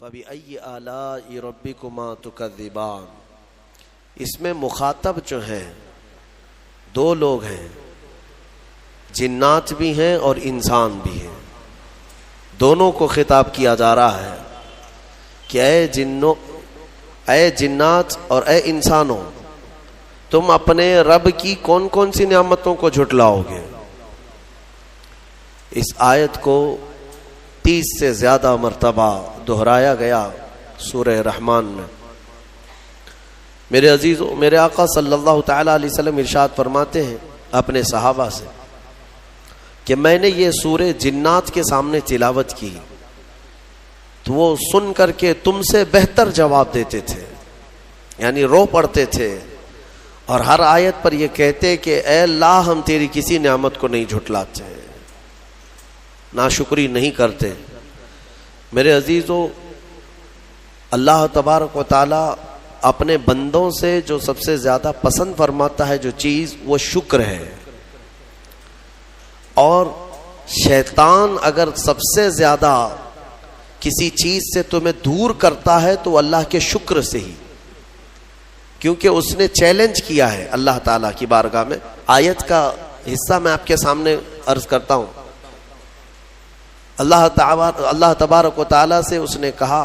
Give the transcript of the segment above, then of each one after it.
فَبِأَيِّ آلَاءِ رَبِّكُمَا تُكَذِّبَانِ، اس میں مخاطب جو ہیں دو لوگ ہیں، جنات بھی ہیں اور انسان بھی ہیں، دونوں کو خطاب کیا جا رہا ہے کہ اے جنات اور اے انسانوں، تم اپنے رب کی کون کون سی نعمتوں کو جھٹلاؤ گے۔ اس آیت کو 30 سے زیادہ مرتبہ دہرایا گیا سورہ رحمان میں۔ میرے عزیزو، میرے آقا صلی اللہ تعالی علیہ وسلم ارشاد فرماتے ہیں اپنے صحابہ سے کہ میں نے یہ سورہ جنات کے سامنے تلاوت کی تو وہ سن کر کے تم سے بہتر جواب دیتے تھے، یعنی رو پڑتے تھے اور ہر آیت پر یہ کہتے کہ اے اللہ ہم تیری کسی نعمت کو نہیں جھٹلاتے، ناشکری نہیں کرتے۔ میرے عزیزو، اللہ تبارک و تعالی اپنے بندوں سے جو سب سے زیادہ پسند فرماتا ہے جو چیز، وہ شکر ہے، اور شیطان اگر سب سے زیادہ کسی چیز سے تمہیں دور کرتا ہے تو اللہ کے شکر سے ہی، کیونکہ اس نے چیلنج کیا ہے اللہ تعالیٰ کی بارگاہ میں۔ آیت کا حصہ میں آپ کے سامنے عرض کرتا ہوں۔ اللہ تبارک و تعالیٰ سے اس نے کہا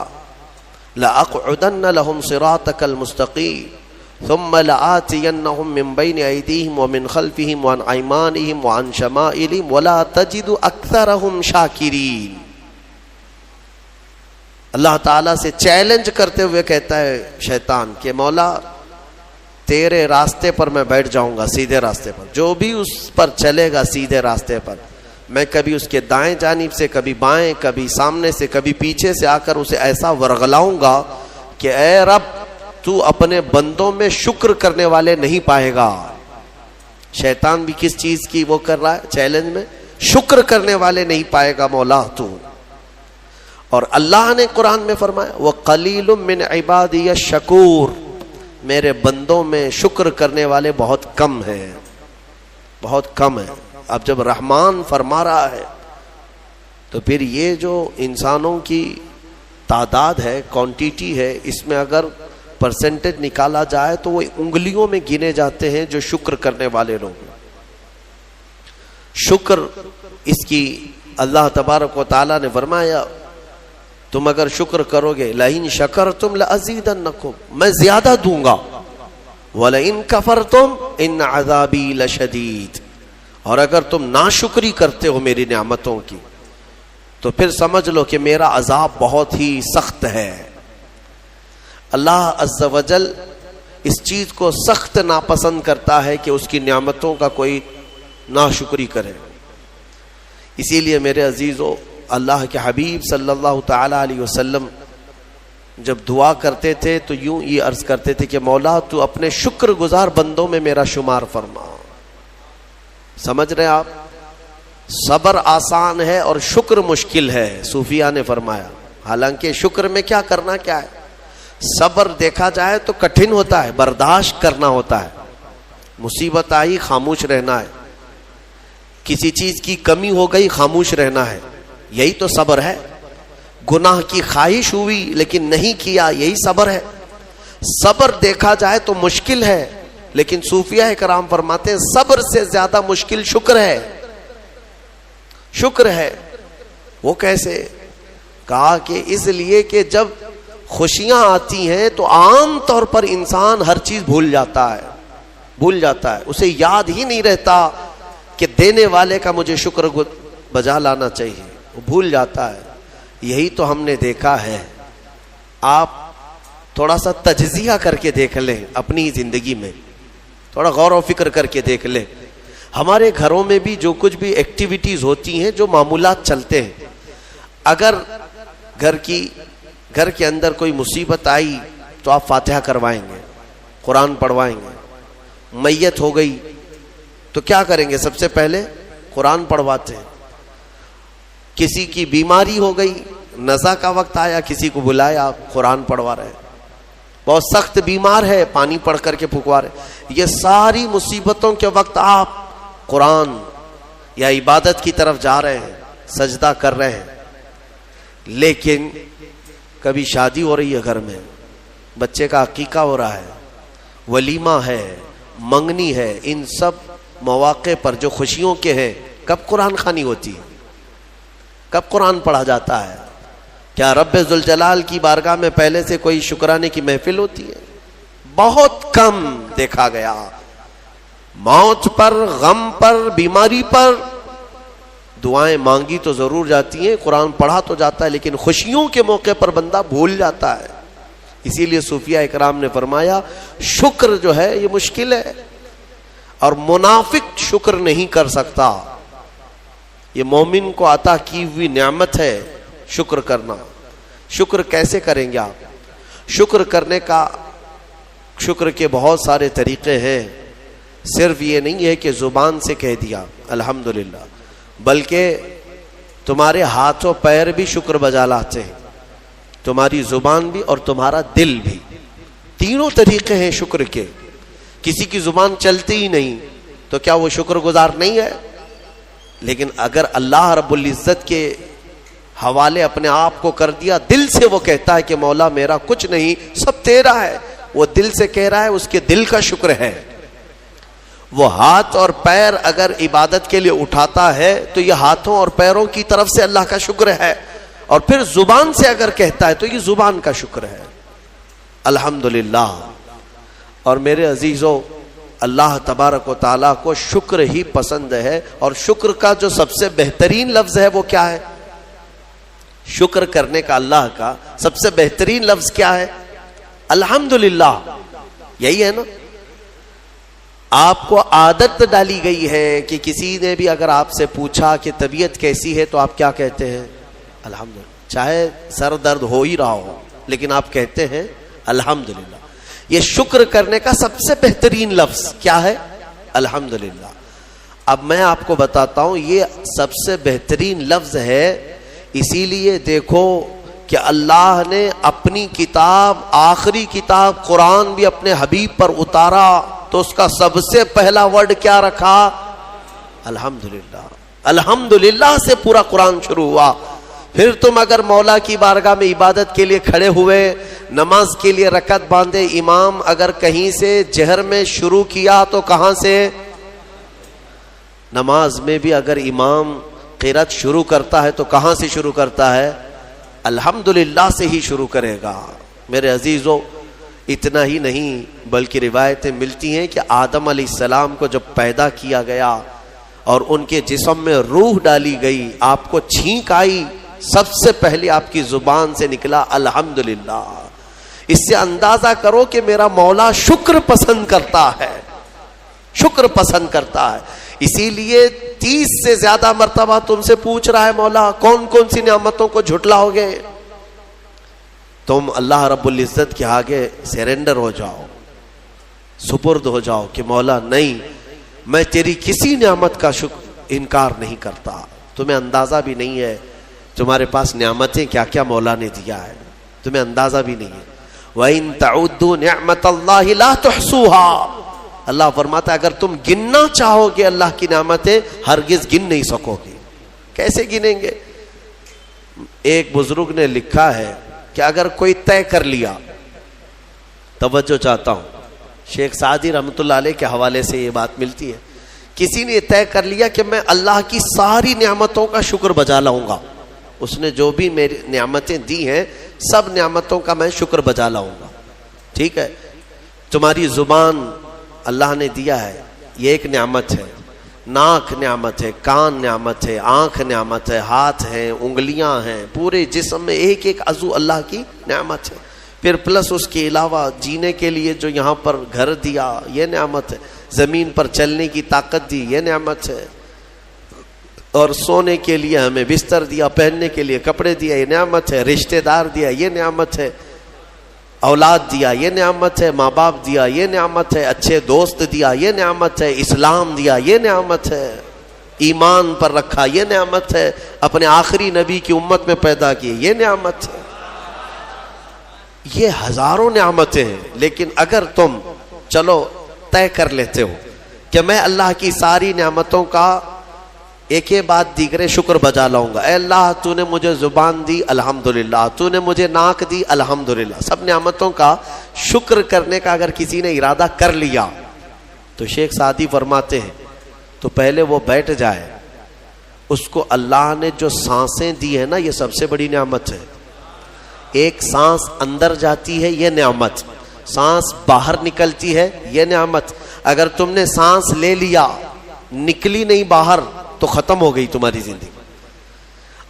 لَأَقْعُدَنَّ لَهُمْ صِرَاطَكَ الْمُسْتَقِيمَ ثُمَّ لَآتِيَنَّهُمْ مِنْ بَيْنِ أَيْدِيهِمْ وَمِنْ خَلْفِهِمْ وَعَنْ أَيْمَانِهِمْ وَعَنْ شَمَائِلِهِمْ وَلَا تَجِدُ أَكْثَرَهُمْ شَاكِرِينَ۔ اللہ تعالیٰ سے چیلنج کرتے ہوئے کہتا ہے شیطان کہ مولا تیرے راستے پر میں بیٹھ جاؤں گا، سیدھے راستے پر، جو بھی اس پر چلے گا سیدھے راستے پر، میں کبھی اس کے دائیں جانب سے، کبھی بائیں، کبھی سامنے سے، کبھی پیچھے سے آ کر اسے ایسا ورغلاؤں گا کہ اے رب تو اپنے بندوں میں شکر کرنے والے نہیں پائے گا۔ شیطان بھی کس چیز کی وہ کر رہا ہے چیلنج میں؟ شکر کرنے والے نہیں پائے گا مولا تو۔ اور اللہ نے قرآن میں فرمایا وَقَلِيلٌ مِّنْ عِبَادِيَ الشَّكُورُ، میرے بندوں میں شکر کرنے والے بہت کم ہیں، بہت کم ہیں۔ اب جب رحمان فرما رہا ہے تو پھر یہ جو انسانوں کی تعداد ہے، کوانٹیٹی ہے، اس میں اگر پرسنٹیج نکالا جائے تو وہ انگلیوں میں گنے جاتے ہیں جو شکر کرنے والے لوگ۔ شکر اس کی اللہ تبارک و تعالیٰ نے فرمایا تم اگر شکر کرو گے لَإِن شَكَرْتُمْ لَأَزِيدَنَّكُمْ، میں زیادہ دوں گا، وَلَإِن كَفَرْتُمْ إِنَّ عَذَابِي لَشَدِيدٌ، اور اگر تم ناشکری کرتے ہو میری نعمتوں کی تو پھر سمجھ لو کہ میرا عذاب بہت ہی سخت ہے۔ اللہ عز و جل اس چیز کو سخت ناپسند کرتا ہے کہ اس کی نعمتوں کا کوئی ناشکری کرے۔ اسی لیے میرے عزیزو، اللہ کے حبیب صلی اللہ تعالی علیہ وسلم جب دعا کرتے تھے تو یوں یہ عرض کرتے تھے کہ مولا تو اپنے شکر گزار بندوں میں میرا شمار فرما۔ سمجھ رہے آپ؟ صبر آسان ہے اور شکر مشکل ہے، صوفیہ نے فرمایا۔ حالانکہ شکر میں کیا کرنا کیا ہے؟ صبر دیکھا جائے تو کٹھن ہوتا ہے، برداشت کرنا ہوتا ہے، مصیبت آئی خاموش رہنا ہے، کسی چیز کی کمی ہو گئی خاموش رہنا ہے، یہی تو صبر ہے۔ گناہ کی خواہش ہوئی لیکن نہیں کیا، یہی صبر ہے۔ صبر دیکھا جائے تو مشکل ہے، لیکن صوفیہ کرام فرماتے ہیں صبر سے زیادہ مشکل شکر ہے۔ شکر ہے وہ کیسے؟ کہا کہ اس لیے کہ جب خوشیاں آتی ہیں تو عام طور پر انسان ہر چیز بھول جاتا ہے، اسے یاد ہی نہیں رہتا کہ دینے والے کا مجھے شکر بجا لانا چاہیے، وہ بھول جاتا ہے۔ یہی تو ہم نے دیکھا ہے۔ آپ تھوڑا سا تجزیہ کر کے دیکھ لیں اپنی زندگی میں، تھوڑا غور و فکر کر کے دیکھ لیں۔ ہمارے گھروں میں بھی جو کچھ بھی ایکٹیویٹیز ہوتی ہیں، جو معمولات چلتے ہیں، اگر گھر کے اندر کوئی مصیبت آئی تو آپ فاتحہ کروائیں گے، قرآن پڑھوائیں گے۔ میت ہو گئی تو کیا کریں گے؟ سب سے پہلے قرآن پڑھواتے ہیں۔ کسی کی بیماری ہو گئی، نزا کا وقت آیا، کسی کو بلایا، قرآن پڑھوا رہے ہیں۔ بہت سخت بیمار ہے، پانی پڑھ کر کے پھکوا رہے۔ یہ ساری مصیبتوں کے وقت آپ قرآن یا عبادت کی طرف جا رہے ہیں، سجدہ کر رہے ہیں، لیکن کبھی شادی ہو رہی ہے گھر میں، بچے کا عقیقہ ہو رہا ہے، ولیمہ ہے، منگنی ہے، ان سب مواقع پر جو خوشیوں کے ہیں کب قرآن خوانی ہوتی ہے؟ کب قرآن پڑھا جاتا ہے؟ کیا رب ذوالجلال کی بارگاہ میں پہلے سے کوئی شکرانے کی محفل ہوتی ہے؟ بہت کم دیکھا گیا۔ موت پر، غم پر، بیماری پر دعائیں مانگی تو ضرور جاتی ہیں، قرآن پڑھا تو جاتا ہے، لیکن خوشیوں کے موقع پر بندہ بھول جاتا ہے۔ اسی لیے صوفیہ اکرام نے فرمایا شکر جو ہے یہ مشکل ہے، اور منافق شکر نہیں کر سکتا۔ یہ مومن کو عطا کی ہوئی نعمت ہے شکر کرنا۔ شکر کیسے کریں گے آپ؟ شکر کرنے کا، شکر کے بہت سارے طریقے ہیں، صرف یہ نہیں ہے کہ زبان سے کہہ دیا الحمدللہ، بلکہ تمہارے ہاتھ و پیر بھی شکر بجا لاتے ہیں، تمہاری زبان بھی اور تمہارا دل بھی، تینوں طریقے ہیں شکر کے۔ کسی کی زبان چلتی ہی نہیں تو کیا وہ شکر گزار نہیں ہے؟ لیکن اگر اللہ رب العزت کے حوالے اپنے آپ کو کر دیا، دل سے وہ کہتا ہے کہ مولا میرا کچھ نہیں، سب تیرا ہے، وہ دل سے کہہ رہا ہے، اس کے دل کا شکر ہے۔ وہ ہاتھ اور پیر اگر عبادت کے لیے اٹھاتا ہے تو یہ ہاتھوں اور پیروں کی طرف سے اللہ کا شکر ہے، اور پھر زبان سے اگر کہتا ہے تو یہ زبان کا شکر ہے، الحمدللہ۔ اور میرے عزیزو، اللہ تبارک و تعالیٰ کو شکر ہی پسند ہے، اور شکر کا جو سب سے بہترین لفظ ہے وہ کیا ہے؟ شکر کرنے کا اللہ کا سب سے بہترین لفظ کیا ہے؟ الحمدللہ، یہی ہے نا۔ آپ کو عادت ڈالی گئی ہے کہ کسی نے بھی اگر آپ سے پوچھا کہ طبیعت کیسی ہے تو آپ کیا کہتے ہیں؟ الحمدللہ، چاہے سر درد ہو ہی رہا ہو لیکن آپ کہتے ہیں الحمدللہ۔ یہ شکر کرنے کا سب سے بہترین لفظ کیا ہے؟ الحمدللہ۔ اب میں آپ کو بتاتا ہوں یہ سب سے بہترین لفظ ہے، اسی لیے دیکھو کہ اللہ نے اپنی کتاب، آخری کتاب قرآن بھی اپنے حبیب پر اتارا تو اس کا سب سے پہلا ورڈ کیا رکھا؟ الحمدللہ۔ الحمدللہ سے پورا قرآن شروع ہوا۔ پھر تم اگر مولا کی بارگاہ میں عبادت کے لیے کھڑے ہوئے، نماز کے لیے رکعت باندھے، امام اگر کہیں سے جہر میں شروع کیا تو کہاں سے؟ نماز میں بھی اگر امام قرات شروع کرتا ہے تو کہاں سے شروع کرتا ہے؟ الحمدللہ سے ہی شروع کرے گا۔ میرے عزیزو، اتنا ہی نہیں بلکہ روایتیں ملتی ہیں کہ آدم علیہ السلام کو جب پیدا کیا گیا اور ان کے جسم میں روح ڈالی گئی، آپ کو چھینک آئی، سب سے پہلے آپ کی زبان سے نکلا الحمدللہ۔ اس سے اندازہ کرو کہ میرا مولا شکر پسند کرتا ہے، شکر پسند کرتا ہے۔ اسی لیے 30 سے زیادہ مرتبہ تم سے پوچھ رہا ہے مولا کون کون سی نعمتوں کو جھٹلاؤ گے؟ تم اللہ رب العزت کے آگے سرنڈر ہو جاؤ، سپرد ہو جاؤ کہ مولا نہیں، میں تیری کسی نعمت کا انکار نہیں کرتا۔ تمہیں اندازہ بھی نہیں ہے تمہارے پاس نعمتیں کیا کیا مولا نے دیا ہے، تمہیں اندازہ بھی نہیں ہے۔ وَإِن تَعُدُّوا نِعْمَةَ اللَّهِ لَا تُحْصُوهَا، اللہ فرماتا ہے اگر تم گننا چاہو گے اللہ کی نعمتیں ہرگز گن نہیں سکو گے۔ کیسے گنیں گے؟ ایک بزرگ نے لکھا ہے کہ اگر کوئی طے کر لیا، توجہ چاہتا ہوں، شیخ سعدی رحمۃ اللہ علیہ کے حوالے سے یہ بات ملتی ہے، کسی نے طے کر لیا کہ میں اللہ کی ساری نعمتوں کا شکر بجا لاؤں گا، اس نے جو بھی میری نعمتیں دی ہیں سب نعمتوں کا میں شکر بجا لاؤں گا۔ ٹھیک ہے، تمہاری زبان اللہ نے دیا ہے، یہ ایک نعمت ہے، ناک نعمت ہے، کان نعمت ہے، آنکھ نعمت ہے، ہاتھ ہیں، انگلیاں ہیں، پورے جسم میں ایک ایک عضو اللہ کی نعمت ہے۔ پھر پلس اس کے علاوہ جینے کے لیے جو یہاں پر گھر دیا یہ نعمت ہے، زمین پر چلنے کی طاقت دی یہ نعمت ہے، اور سونے کے لیے ہمیں بستر دیا، پہننے کے لیے کپڑے دیا یہ نعمت ہے، رشتہ دار دیا یہ نعمت ہے، اولاد دیا یہ نعمت ہے، ماں باپ دیا یہ نعمت ہے، اچھے دوست دیا یہ نعمت ہے، اسلام دیا یہ نعمت ہے، ایمان پر رکھا یہ نعمت ہے، اپنے آخری نبی کی امت میں پیدا کیے یہ نعمت ہے۔ یہ ہزاروں نعمتیں ہیں، لیکن اگر تم چلو طے کر لیتے ہو کہ میں اللہ کی ساری نعمتوں کا ایک بعد دیگرے شکر بجا لاؤں گا. اے اللہ تو نے مجھے زبان دی الحمدللہ, تو نے مجھے ناک دی الحمدللہ. سب نعمتوں کا شکر کرنے کا اگر کسی نے ارادہ کر لیا تو شیخ سعدی فرماتے ہیں تو پہلے وہ بیٹھ جائے, اس کو اللہ نے جو سانسیں دی ہے نا یہ سب سے بڑی نعمت ہے. ایک سانس اندر جاتی ہے یہ نعمت, سانس باہر نکلتی ہے یہ نعمت. اگر تم نے سانس لے لیا نکلی نہیں باہر تو ختم ہو گئی تمہاری زندگی.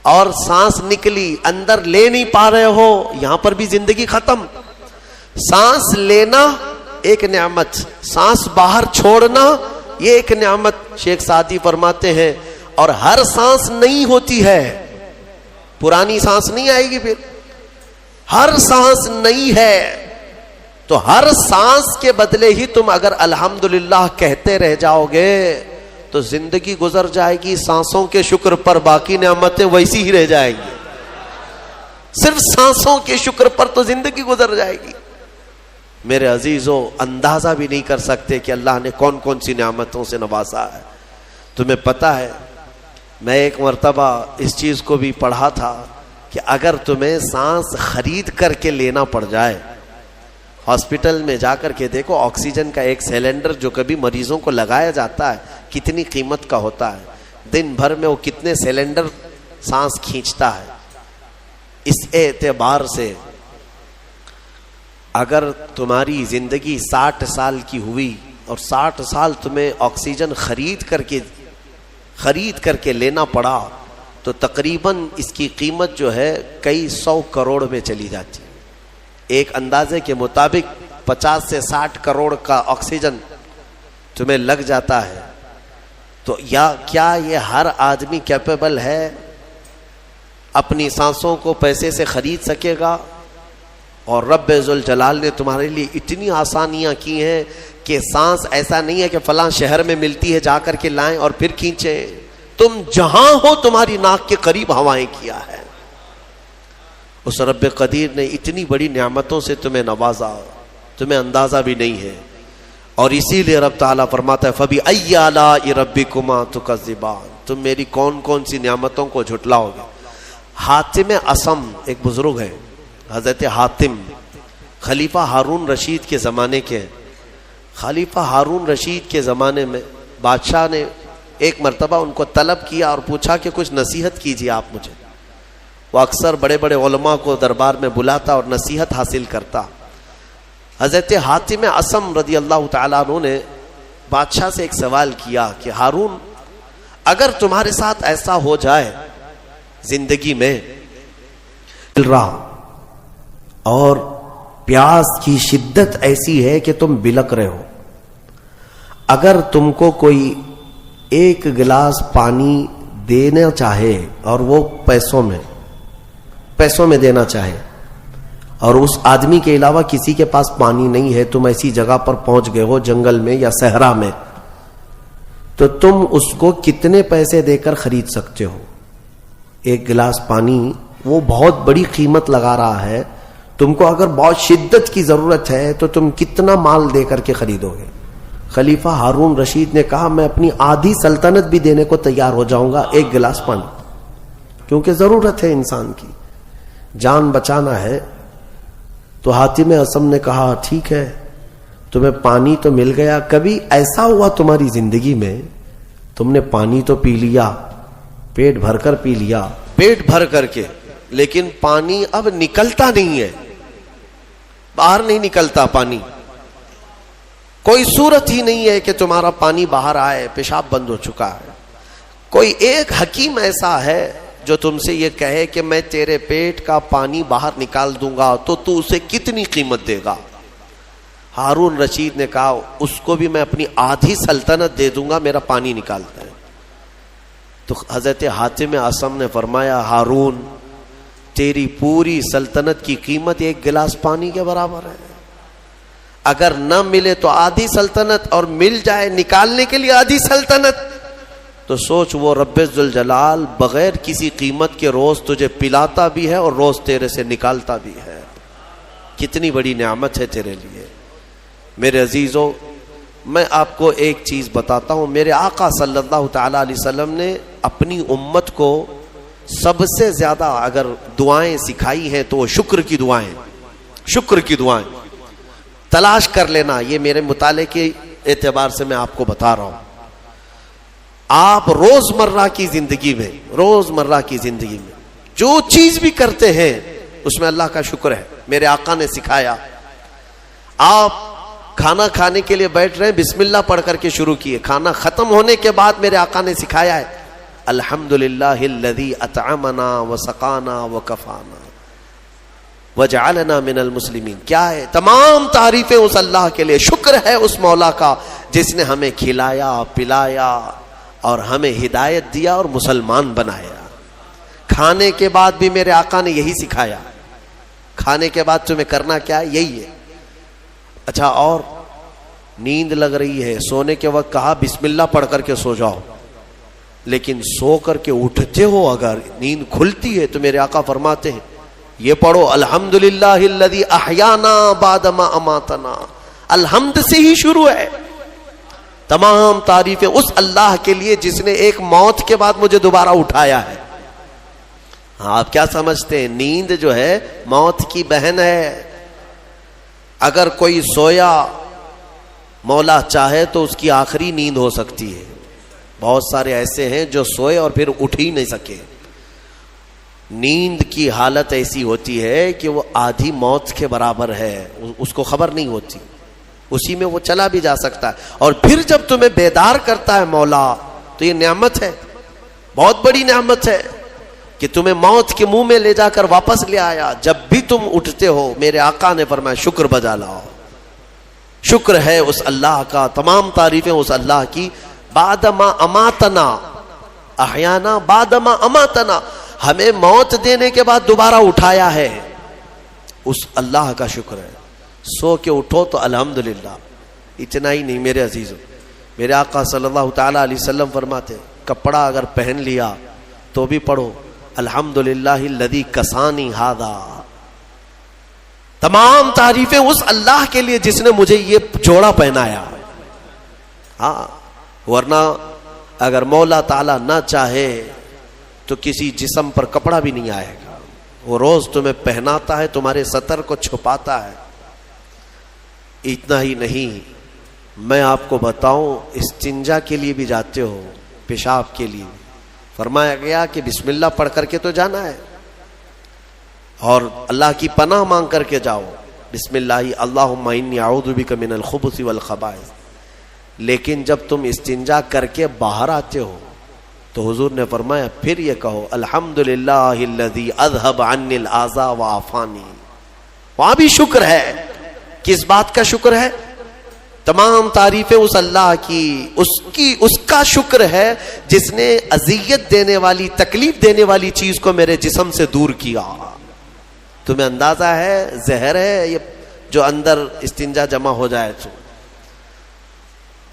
اور سانس نکلی اندر لے نہیں پا رہے ہو یہاں پر بھی زندگی ختم. سانس لینا ایک نعمت, سانس باہر چھوڑنا یہ ایک نعمت. شیخ سعدی فرماتے ہیں اور ہر سانس نہیں ہوتی ہے, پرانی سانس نہیں آئے گی, پھر ہر سانس نہیں ہے تو ہر سانس کے بدلے ہی تم اگر الحمدللہ کہتے رہ جاؤ گے تو زندگی گزر جائے گی سانسوں کے شکر پر, باقی نعمتیں ویسی ہی رہ جائیں گی. صرف سانسوں کے شکر پر تو زندگی گزر جائے گی. میرے عزیزو اندازہ بھی نہیں کر سکتے کہ اللہ نے کون کون سی نعمتوں سے نوازا ہے. تمہیں پتا ہے میں ایک مرتبہ اس چیز کو بھی پڑھا تھا کہ اگر تمہیں سانس خرید کر کے لینا پڑ جائے, ہاسپٹل میں جا کر کے دیکھو آکسیجن کا ایک سلنڈر جو کبھی مریضوں کو لگایا جاتا ہے کتنی قیمت کا ہوتا ہے, دن بھر میں وہ کتنے سلنڈر سانس کھینچتا ہے. اس اعتبار سے اگر تمہاری زندگی 60 سال کی ہوئی اور 60 سال تمہیں آکسیجن خرید کر کے لینا پڑا تو تقریباً اس کی قیمت جو ہے کئی 100 کروڑ میں چلی جاتی ہے. ایک اندازے کے مطابق 50 سے 60 کروڑ کا آکسیجن تمہیں لگ جاتا ہے. تو کیا یہ ہر آدمی کیپیبل ہے اپنی سانسوں کو پیسے سے خرید سکے گا؟ اور رب ذوالجلال نے تمہارے لیے اتنی آسانیاں کی ہیں کہ سانس ایسا نہیں ہے کہ فلاں شہر میں ملتی ہے جا کر کے لائیں اور پھر کھینچیں. تم جہاں ہو تمہاری ناک کے قریب ہوائیں کیا ہے. اس رب قدیر نے اتنی بڑی نعمتوں سے تمہیں نوازا, تمہیں اندازہ بھی نہیں ہے. اور اسی لیے رب تعالیٰ فرماتا ہے فَبِأَيِّ آلَاءِ رَبِّكُمَا تُكَذِّبَانِ, تم میری کون کون سی نعمتوں کو جھٹلاؤ گے. حاتم اصم ایک بزرگ ہے, حضرت حاتم خلیفہ ہارون رشید کے زمانے کے. خلیفہ ہارون رشید کے زمانے میں بادشاہ نے ایک مرتبہ ان کو طلب کیا اور پوچھا کہ کچھ نصیحت کیجیے آپ مجھے. وہ اکثر بڑے بڑے علماء کو دربار میں بلاتا اور نصیحت حاصل کرتا. حضرت حاتم اصم رضی اللہ تعالیٰ عنہ نے بادشاہ سے ایک سوال کیا کہ ہارون اگر تمہارے ساتھ ایسا ہو جائے زندگی میں اور پیاس کی شدت ایسی ہے کہ تم بلک رہے ہو, اگر تم کو کوئی ایک گلاس پانی دینا چاہے اور وہ پیسوں میں دینا چاہے اور اس آدمی کے علاوہ کسی کے پاس پانی نہیں ہے, تم ایسی جگہ پر پہنچ گئے ہو جنگل میں یا صحرا میں, تو تم اس کو کتنے پیسے دے کر خرید سکتے ہو؟ ایک گلاس پانی وہ بہت بڑی قیمت لگا رہا ہے, تم کو اگر بہت شدت کی ضرورت ہے تو تم کتنا مال دے کر کے خریدو گے؟ خلیفہ ہارون رشید نے کہا میں اپنی آدھی سلطنت بھی دینے کو تیار ہو جاؤں گا ایک گلاس پانی, کیونکہ ضرورت ہے انسان کی, جان بچانا ہے. تو حاتم اصم نے کہا ٹھیک ہے تمہیں پانی تو مل گیا, کبھی ایسا ہوا تمہاری زندگی میں تم نے پانی تو پی لیا, پیٹ بھر کر پی لیا, پیٹ بھر کر کے, لیکن پانی اب نکلتا نہیں ہے, باہر نہیں نکلتا پانی, کوئی صورت ہی نہیں ہے کہ تمہارا پانی باہر آئے, پیشاب بند ہو چکا ہے. کوئی ایک حکیم ایسا ہے جو تم سے یہ کہے کہ میں تیرے پیٹ کا پانی باہر نکال دوں گا تو تو اسے کتنی قیمت دے گا؟ ہارون رشید نے کہا اس کو بھی میں اپنی آدھی سلطنت دے دوں گا, میرا پانی نکالتا ہے. تو حضرت حاتم اصم نے فرمایا ہارون تیری پوری سلطنت کی قیمت ایک گلاس پانی کے برابر ہے, اگر نہ ملے تو آدھی سلطنت اور مل جائے نکالنے کے لیے آدھی سلطنت, تو سوچ وہ رب ذوالجلال بغیر کسی قیمت کے روز تجھے پلاتا بھی ہے اور روز تیرے سے نکالتا بھی ہے. کتنی بڑی نعمت ہے تیرے لیے. میرے عزیزو میں آپ کو ایک چیز بتاتا ہوں، میرے آقا صلی اللہ تعالی علیہ وسلم نے اپنی امت کو سب سے زیادہ اگر دعائیں سکھائی ہیں تو وہ شکر کی دعائیں، شکر کی دعائیں تلاش کر لینا. یہ میرے مطالعے کے اعتبار سے میں آپ کو بتا رہا ہوں. آپ روزمرہ کی زندگی میں جو چیز بھی کرتے ہیں اس میں اللہ کا شکر ہے. میرے آقا نے سکھایا، آپ کھانا کھانے کے لیے بیٹھ رہے ہیں، بسم اللہ پڑھ کر کے شروع کیے. کھانا ختم ہونے کے بعد میرے آقا نے سکھایا ہے الحمدللہ الذی اطعمنا وسقانا وکفانا وجعلنا من المسلمین. کیا ہے؟ تمام تعریفیں اس اللہ کے لیے. شکر ہے اس مولا کا جس نے ہمیں کھلایا پلایا اور ہمیں ہدایت دیا اور مسلمان بنایا. کھانے کے بعد بھی میرے آقا نے یہی سکھایا. کھانے کے بعد تمہیں کرنا کیا ہے؟ یہی ہے. اچھا، اور نیند لگ رہی ہے، سونے کے وقت کہا بسم اللہ پڑھ کر کے سو جاؤ، لیکن سو کر کے اٹھتے ہو اگر نیند کھلتی ہے تو میرے آقا فرماتے ہیں یہ پڑھو الحمدللہ الذی احیانا بعد ما اماتنا. الحمد سے ہی شروع ہے. تمام تعریفیں اس اللہ کے لیے جس نے ایک موت کے بعد مجھے دوبارہ اٹھایا ہے. ہاں، آپ کیا سمجھتے ہیں؟ نیند جو ہے موت کی بہن ہے. اگر کوئی سویا مولا چاہے تو اس کی آخری نیند ہو سکتی ہے. بہت سارے ایسے ہیں جو سوئے اور پھر اٹھ ہی نہیں سکے. نیند کی حالت ایسی ہوتی ہے کہ وہ آدھی موت کے برابر ہے، اس کو خبر نہیں ہوتی، اسی میں وہ چلا بھی جا سکتا ہے. اور پھر جب تمہیں بیدار کرتا ہے مولا تو یہ نعمت ہے، بہت بڑی نعمت ہے کہ تمہیں موت کے منہ میں لے جا کر واپس لے آیا. جب بھی تم اٹھتے ہو میرے آقا نے فرمایا شکر بجا لاؤ. شکر ہے اس اللہ کا، تمام تعریفیں اس اللہ کی. بعد ما اماتنا احیانا بعد ما اماتنا، ہمیں موت دینے کے بعد دوبارہ اٹھایا ہے، اس اللہ کا شکر ہے. سو کے اٹھو تو الحمدللہ. اتنا ہی نہیں میرے عزیزو، میرے آقا صلی اللہ تعالی علیہ وسلم فرماتے کپڑا اگر پہن لیا تو بھی پڑھو الحمدللہ الذی کسانی ھذا. تمام تعریفیں اس اللہ کے لیے جس نے مجھے یہ جوڑا پہنایا. ہاں، ورنہ اگر مولا تعالی نہ چاہے تو کسی جسم پر کپڑا بھی نہیں آئے گا. وہ روز تمہیں پہناتا ہے، تمہارے ستر کو چھپاتا ہے. اتنا ہی نہیں، میں آپ کو بتاؤں استنجا کے لیے بھی جاتے ہو، پیشاب کے لیے فرمایا گیا کہ بسم اللہ پڑھ کر کے تو جانا ہے اور اللہ کی پناہ مانگ کر کے جاؤ. بسم اللہ اللہم انی اعوذ بک من الخبث والخبائث. لیکن جب تم استنجا کر کے باہر آتے ہو تو حضور نے فرمایا پھر یہ کہو الحمدللہ الذی اذهب عنی الاذى وعافانی. وہاں بھی شکر ہے. کس بات کا شکر ہے؟ تمام تعریفیں اس اللہ کی، اس کا شکر ہے جس نے اذیت دینے والی، تکلیف دینے والی چیز کو میرے جسم سے دور کیا. تمہیں اندازہ ہے زہر ہے یہ جو اندر استنجا جمع ہو جائے تو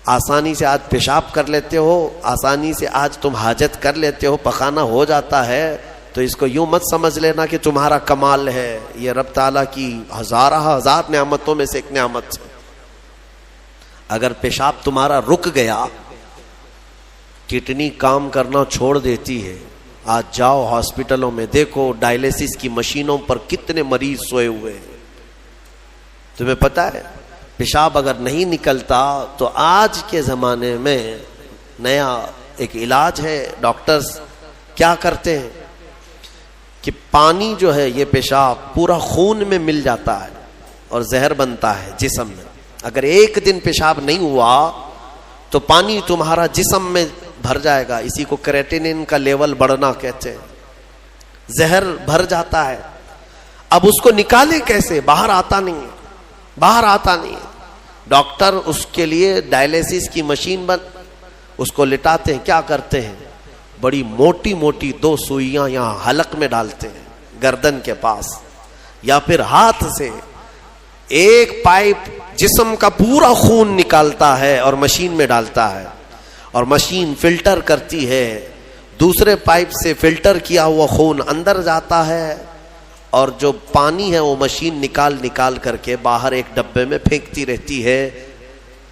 آسانی سے آج پیشاب کر لیتے ہو، آسانی سے آج تم حاجت کر لیتے ہو، پخانہ ہو جاتا ہے، تو اس کو یوں مت سمجھ لینا کہ تمہارا کمال ہے. یہ رب تعالیٰ کی ہزار نعمتوں میں سے ایک نعمت ہے. اگر پیشاب تمہارا رک گیا، کڈنی کام کرنا چھوڑ دیتی ہے. آج جاؤ ہاسپٹلوں میں دیکھو ڈائلیسس کی مشینوں پر کتنے مریض سوئے ہوئے ہیں. تمہیں پتا ہے پیشاب اگر نہیں نکلتا تو آج کے زمانے میں نیا ایک علاج ہے. ڈاکٹرز کیا کرتے ہیں کہ پانی جو ہے یہ پیشاب پورا خون میں مل جاتا ہے اور زہر بنتا ہے جسم میں. اگر ایک دن پیشاب نہیں ہوا تو پانی تمہارا جسم میں بھر جائے گا. اسی کو کریٹینن کا لیول بڑھنا کہتے ہیں. زہر بھر جاتا ہے. اب اس کو نکالے کیسے؟ باہر آتا نہیں ہے. ڈاکٹر اس کے لیے ڈائلیسس کی مشین اس کو لٹاتے ہیں. کیا کرتے ہیں؟ بڑی موٹی موٹی 2 سوئیاں یہاں حلق میں ڈالتے ہیں گردن کے پاس، یا پھر ہاتھ سے ایک پائپ جسم کا پورا خون نکالتا ہے اور مشین میں ڈالتا ہے، اور مشین فلٹر کرتی ہے. دوسرے پائپ سے فلٹر کیا ہوا خون اندر جاتا ہے اور جو پانی ہے وہ مشین نکال کر کے باہر ایک ڈبے میں پھینکتی رہتی ہے.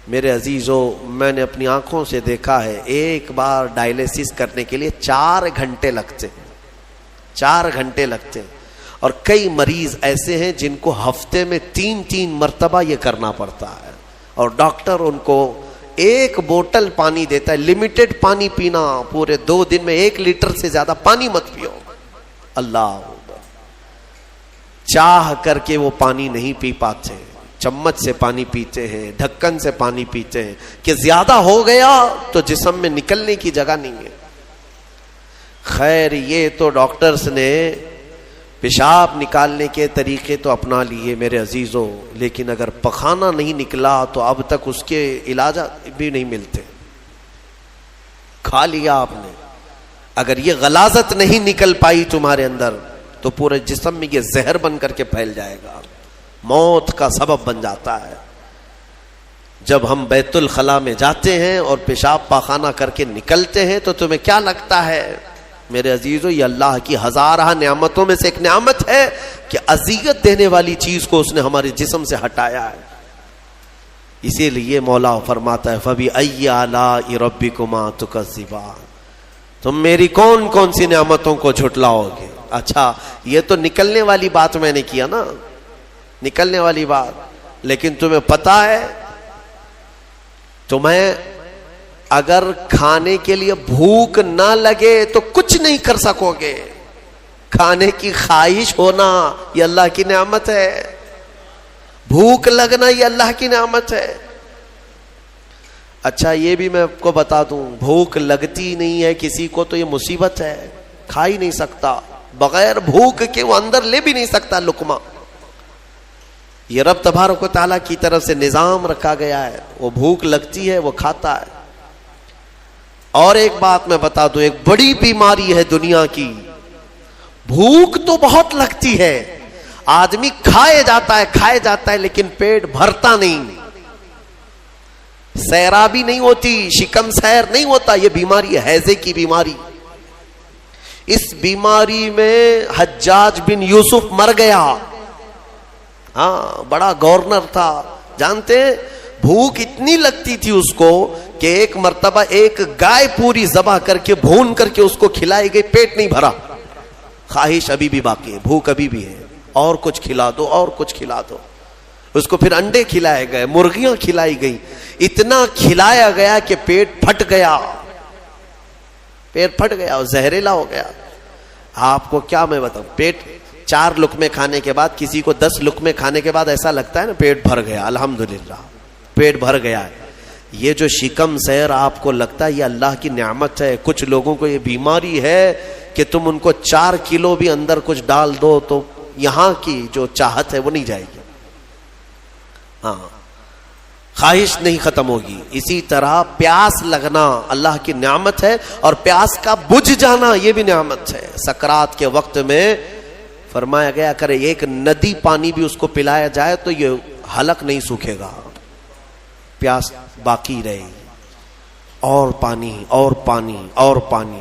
میرے عزیزو، میں نے اپنی آنکھوں سے دیکھا ہے ایک بار ڈائلیسس کرنے کے لیے 4 گھنٹے لگتے ہیں، 4 گھنٹے لگتے ہیں. اور کئی مریض ایسے ہیں جن کو ہفتے میں 3 مرتبہ یہ کرنا پڑتا ہے، اور ڈاکٹر ان کو 1 بوتل پانی دیتا ہے، لمیٹڈ پانی پینا، پورے 2 دن میں 1 لیٹر سے زیادہ پانی مت پیو. اللہ چاہ کر کے وہ پانی نہیں پی پاتے، چمچ سے پانی پیتے ہیں، ڈھکن سے پانی پیتے ہیں کہ زیادہ ہو گیا تو جسم میں نکلنے کی جگہ نہیں ہے. خیر یہ تو ڈاکٹرز نے پیشاب نکالنے کے طریقے تو اپنا لیے میرے عزیزوں، لیکن اگر پخانہ نہیں نکلا تو اب تک اس کے علاج بھی نہیں ملتے. کھا لیا آپ نے، اگر یہ غلاظت نہیں نکل پائی تمہارے اندر تو پورے جسم میں یہ زہر بن کر کے پھیل جائے گا، موت کا سبب بن جاتا ہے. جب ہم بیت الخلاء میں جاتے ہیں اور پیشاب پاخانہ کر کے نکلتے ہیں تو تمہیں کیا لگتا ہے میرے عزیزو؟ یہ اللہ کی ہزارہ نعمتوں میں سے ایک نعمت ہے کہ اذیت دینے والی چیز کو اس نے ہمارے جسم سے ہٹایا ہے. اسی لیے مولا فرماتا ہے فَبِأَيِّ آلَاءِ رَبِّكُمَا تُكَذِّبَانِ، تم میری کون کون سی نعمتوں کو جھٹلاؤ گے. اچھا یہ تو نکلنے والی بات میں نے کیا نا، نکلنے والی بات، لیکن تمہیں پتا ہے تمہیں اگر کھانے کے لیے بھوک نہ لگے تو کچھ نہیں کر سکو گے. کھانے کی خواہش ہونا یہ اللہ کی نعمت ہے، بھوک لگنا یہ اللہ کی نعمت ہے. اچھا یہ بھی میں آپ کو بتا دوں، بھوک لگتی نہیں ہے کسی کو تو یہ مصیبت ہے، کھا ہی نہیں سکتا، بغیر بھوک کے وہ اندر لے بھی نہیں سکتا لقمہ. یہ رب تبارک و تعالیٰ کی طرف سے نظام رکھا گیا ہے، وہ بھوک لگتی ہے وہ کھاتا ہے. اور ایک بات میں بتا دوں، ایک بڑی بیماری ہے دنیا کی، بھوک تو بہت لگتی ہے، آدمی کھائے جاتا ہے لیکن پیٹ بھرتا نہیں، سیرابی نہیں ہوتی، شکم سیر نہیں ہوتا. یہ بیماری ہے ہیضے کی بیماری. اس بیماری میں حجاج بن یوسف مر گیا. ہاں بڑا گورنر تھا، جانتے ہیں بھوک اتنی لگتی تھی اس کو کہ ایک مرتبہ ایک گائے پوری ذبح کر کے بھون کر کے اس کو کھلائی گئی، پیٹ نہیں بھرا، خواہش ابھی بھی باقی ہے، بھوک ابھی بھی ہے، اور کچھ کھلا دو اور کچھ کھلا دو. اس کو پھر انڈے کھلائے گئے، مرغیاں کھلائی گئی، اتنا کھلایا گیا کہ پیٹ پھٹ گیا، پیٹ پھٹ گیا اور زہریلا ہو گیا. آپ کو کیا میں بتاؤں، پیٹ 4 لقمے کھانے کے بعد، کسی کو 10 لقمے کھانے کے بعد ایسا لگتا ہے نا پیٹ بھر گیا، الحمدللہ پیٹ بھر گیا ہے. یہ جو شکم سیر آپ کو لگتا ہے یہ اللہ کی نعمت ہے. کچھ لوگوں کو یہ بیماری ہے کہ تم ان کو 4 کلو بھی اندر کچھ ڈال دو تو یہاں کی جو چاہت ہے وہ نہیں جائے گی، ہاں خواہش نہیں ختم ہوگی. اسی طرح پیاس لگنا اللہ کی نعمت ہے، اور پیاس کا بجھ جانا یہ بھی نعمت ہے. سکرات کے وقت میں فرمایا گیا کرے ایک ندی پانی بھی اس کو پلایا جائے تو یہ حلق نہیں سوکھے گا، پیاس باقی رہے گی، اور پانی اور پانی اور پانی.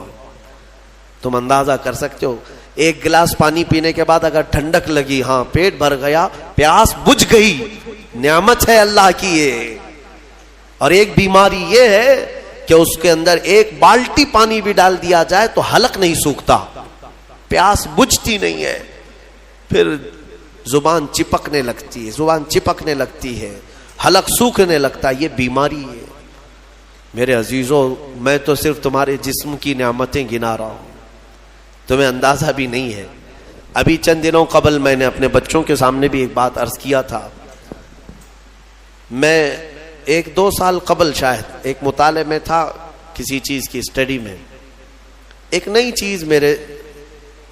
تم اندازہ کر سکتے ہو 1 گلاس پانی پینے کے بعد اگر ٹھنڈک لگی، ہاں پیٹ بھر گیا، پیاس بجھ گئی، نعمت ہے اللہ کی یہ. اور ایک بیماری یہ ہے کہ اس کے اندر 1 بالٹی پانی بھی ڈال دیا جائے تو حلق نہیں سوکھتا، پیاس بجھتی نہیں ہے، پھر زبان چپکنے لگتی ہے، حلق سوکھنے لگتا ہے. یہ بیماری ہے میرے عزیزوں. میں تو صرف تمہارے جسم کی نعمتیں گنا رہا ہوں، تمہیں اندازہ بھی نہیں ہے. ابھی چند دنوں قبل میں نے اپنے بچوں کے سامنے بھی ایک بات عرض کیا تھا. میں 1-2 سال قبل شاید ایک مطالعے میں تھا، کسی چیز کی اسٹڈی میں، ایک نئی چیز میرے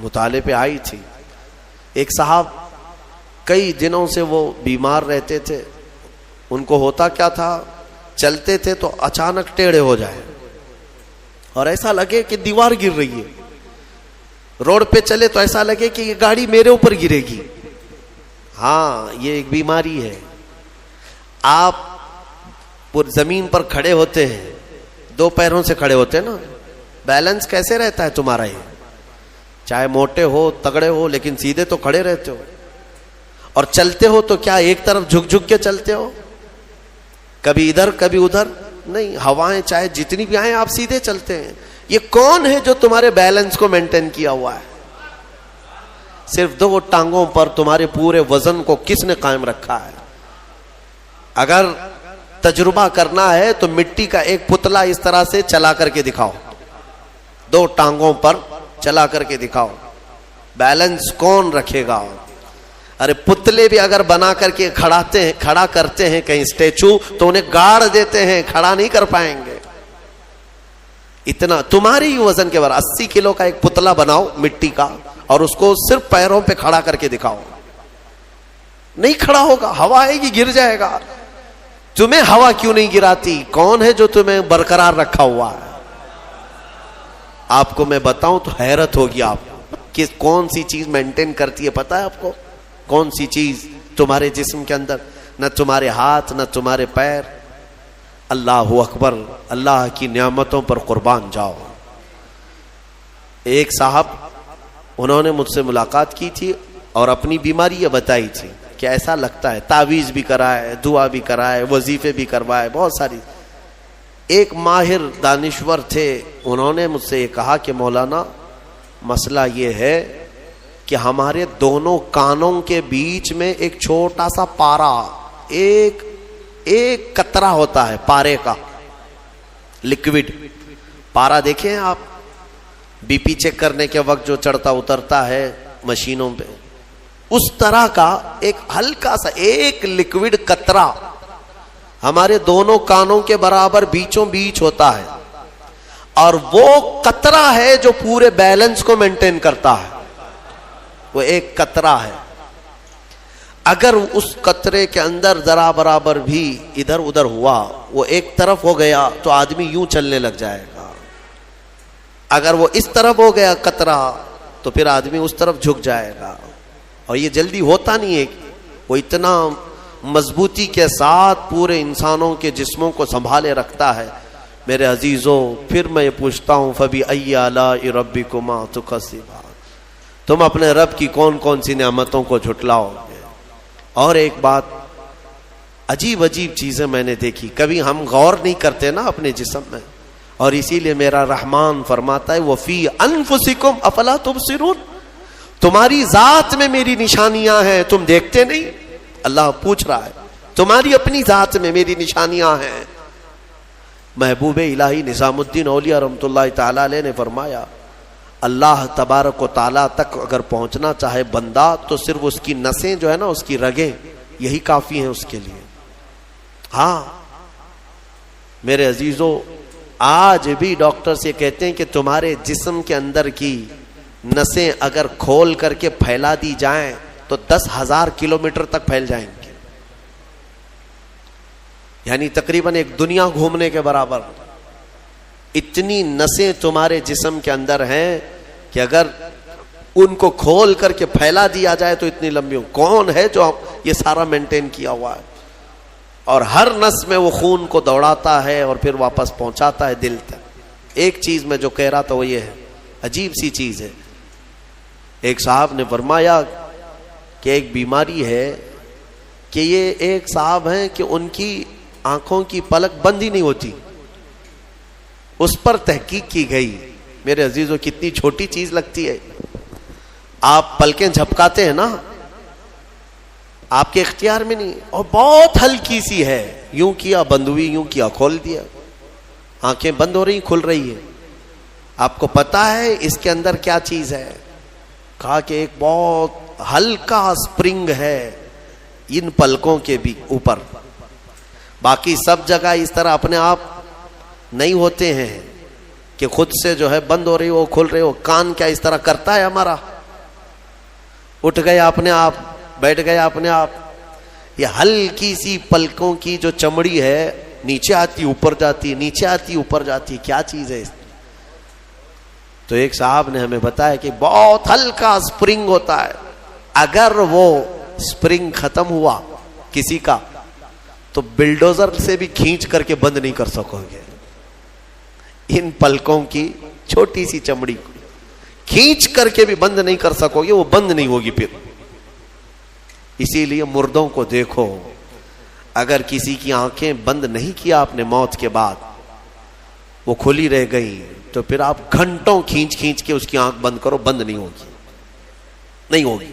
مطالعے پہ آئی تھی. ایک صاحب کئی دنوں سے وہ بیمار رہتے تھے. ان کو ہوتا کیا تھا، چلتے تھے تو اچانک ٹیڑھے ہو جائے اور ایسا لگے کہ دیوار گر رہی ہے. روڈ پہ چلے تو ایسا لگے کہ یہ گاڑی میرے اوپر گرے گی. ہاں یہ ایک بیماری ہے. آپ زمین پر کھڑے ہوتے ہیں، 2 پیروں سے کھڑے ہوتے ہیں نا، بیلنس کیسے رہتا ہے تمہارا؟ یہ چاہے موٹے ہو تگڑے ہو لیکن سیدھے تو کھڑے رہتے ہو. اور چلتے ہو تو کیا ایک طرف جھک جھک کے چلتے ہو؟ کبھی ادھر کبھی ادھر نہیں. ہوائیں چاہے جتنی بھی آئیں آپ سیدھے چلتے ہیں. یہ کون ہے جو تمہارے بیلنس کو مینٹین کیا ہوا ہے؟ صرف 2 ٹانگوں پر تمہارے پورے وزن کو کس نے قائم رکھا ہے؟ اگر تجربہ کرنا ہے تو مٹی کا ایک پتلا اس طرح سے چلا کر کے دکھاؤ, 2 ٹانگوں پر چلا کر کے دکھاؤ, بیلنس کون رکھے گا؟ ارے پتلے بھی اگر بنا کر کے کھڑا کرتے ہیں کہیں اسٹیچو تو انہیں گاڑ دیتے ہیں, کھڑا نہیں کر پائیں گے. اتنا تمہاری ہی وزن کے برابر 80 کلو کا ایک پتلا بناؤ مٹی کا اور اس کو صرف پیروں پہ کھڑا کر کے دکھاؤ, نہیں کھڑا ہوگا, ہوا آئے گی گر جائے گا. تمہیں ہوا کیوں نہیں گراتی؟ کون ہے جو تمہیں برقرار رکھا ہوا ہے؟ آپ کو میں بتاؤں تو حیرت ہوگی آپ کہ کون سی چیز مینٹین کرتی ہے. پتا ہے آپ کو کون سی چیز تمہارے جسم کے اندر؟ نہ تمہارے ہاتھ نہ تمہارے پیر. اللہ اکبر, اللہ کی نعمتوں پر قربان جاؤ. ایک صاحب انہوں نے مجھ سے ملاقات کی تھی اور اپنی بیماری یہ بتائی تھی کہ ایسا لگتا ہے, تعویذ بھی کرائے, دعا بھی کرائے, وظیفے بھی کروائے, بہت ساری. ایک ماہر دانشور تھے, انہوں نے مجھ سے یہ کہا کہ مولانا مسئلہ یہ ہے کہ ہمارے دونوں کانوں کے بیچ میں ایک چھوٹا سا پارا, ایک قطرہ ہوتا ہے پارے کا, لکوڈ پارا. دیکھیں آپ بی پی چیک کرنے کے وقت جو چڑھتا اترتا ہے مشینوں پہ, اس طرح کا ایک ہلکا سا ایک لکوڈ قطرہ ہمارے دونوں کانوں کے برابر بیچوں بیچ ہوتا ہے, اور وہ قطرہ ہے جو پورے بیلنس کو مینٹین کرتا ہے. وہ ایک قطرہ ہے, اگر اس قطرے کے اندر ذرا برابر بھی ادھر ادھر ہوا, وہ ایک طرف ہو گیا تو آدمی یوں چلنے لگ جائے گا. اگر وہ اس طرف ہو گیا قطرہ تو پھر آدمی اس طرف جھک جائے گا. اور یہ جلدی ہوتا نہیں ہے, وہ اتنا مضبوطی کے ساتھ پورے انسانوں کے جسموں کو سنبھالے رکھتا ہے. میرے عزیزوں, پھر میں یہ پوچھتا ہوں فَبِأَيِّ آلَاءِ رَبِّكُمَا تُكَذِّبَانِ, تم اپنے رب کی کون کون سی نعمتوں کو جھٹلاؤ گے؟ اور ایک بات, عجیب عجیب چیزیں میں نے دیکھی, کبھی ہم غور نہیں کرتے نا اپنے جسم میں, اور اسی لیے میرا رحمان فرماتا ہے وَفِي أَنفُسِكُمْ أَفَلَا تُبْصِرُونَ, تمہاری ذات میں میری نشانیاں ہیں, تم دیکھتے نہیں؟ اللہ پوچھ رہا ہے, تمہاری اپنی ذات میں میری نشانیاں ہیں. محبوب الہی نظام الدین اولیاء رحمۃ اللہ تعالی علیہ نے فرمایا اللہ تبارک و تعالیٰ تک اگر پہنچنا چاہے بندہ تو صرف اس کی نسیں جو ہے نا, اس کی رگیں, یہی کافی ہیں اس کے لیے. ہاں میرے عزیزوں, آج بھی ڈاکٹرز یہ کہتے ہیں کہ تمہارے جسم کے اندر کی نسیں اگر کھول کر کے پھیلا دی جائیں تو 10,000 کلومیٹر تک پھیل جائیں گے, یعنی تقریباً ایک دنیا گھومنے کے برابر. اتنی نسیں تمہارے جسم کے اندر ہیں کہ اگر ان کو کھول کر کے پھیلا دیا جائے تو اتنی لمبی. کون ہے جو یہ سارا مینٹین کیا ہوا ہے؟ اور ہر نس میں وہ خون کو دوڑاتا ہے اور پھر واپس پہنچاتا ہے دل تک. ایک چیز میں جو کہہ رہا تھا وہ یہ ہے, عجیب سی چیز ہے. ایک صاحب نے فرمایا کہ ایک بیماری ہے کہ یہ ایک صاحب ہیں کہ ان کی آنکھوں کی پلک بند ہی نہیں ہوتی. اس پر تحقیق کی گئی. میرے عزیزوں, کتنی چھوٹی چیز لگتی ہے. آپ پلکیں جھپکاتے ہیں نا, آپ کے اختیار میں نہیں, اور بہت ہلکی سی ہے, یوں کیا بند ہوئی, یوں کیا کھول دیا, آنکھیں بند ہو رہی کھل رہی ہے. آپ کو پتا ہے اس کے اندر کیا چیز ہے؟ کہا کہ ایک بہت ہلکا اسپرنگ ہے ان پلکوں کے بھی اوپر. باقی سب جگہ اس طرح اپنے آپ نہیں ہوتے ہیں کہ خود سے جو ہے بند ہو رہی ہو کھل رہی ہو. کان کیا اس طرح کرتا ہے ہمارا؟ اٹھ گیا اپنے آپ, بیٹھ گیا اپنے آپ. یہ ہلکی سی پلکوں کی جو چمڑی ہے نیچے آتی اوپر جاتی, نیچے آتی اوپر جاتی, کیا چیز ہے؟ تو ایک صاحب نے ہمیں بتایا کہ بہت ہلکا اسپرنگ ہوتا ہے, اگر وہ اسپرنگ ختم ہوا کسی کا تو بلڈوزر سے بھی کھینچ کر کے بند نہیں کر سکو گے. ان پلکوں کی چھوٹی سی چمڑی کو کھینچ کر کے بھی بند نہیں کر سکو گے, وہ بند نہیں ہوگی پھر. اسی لیے مردوں کو دیکھو, اگر کسی کی آنکھیں بند نہیں کیا آپ نے موت کے بعد، وہ کھلی رہ گئی، تو پھر آپ گھنٹوں کھینچ کھینچ کے اس کی آنکھ بند کرو، بند نہیں ہوگی، نہیں ہوگی،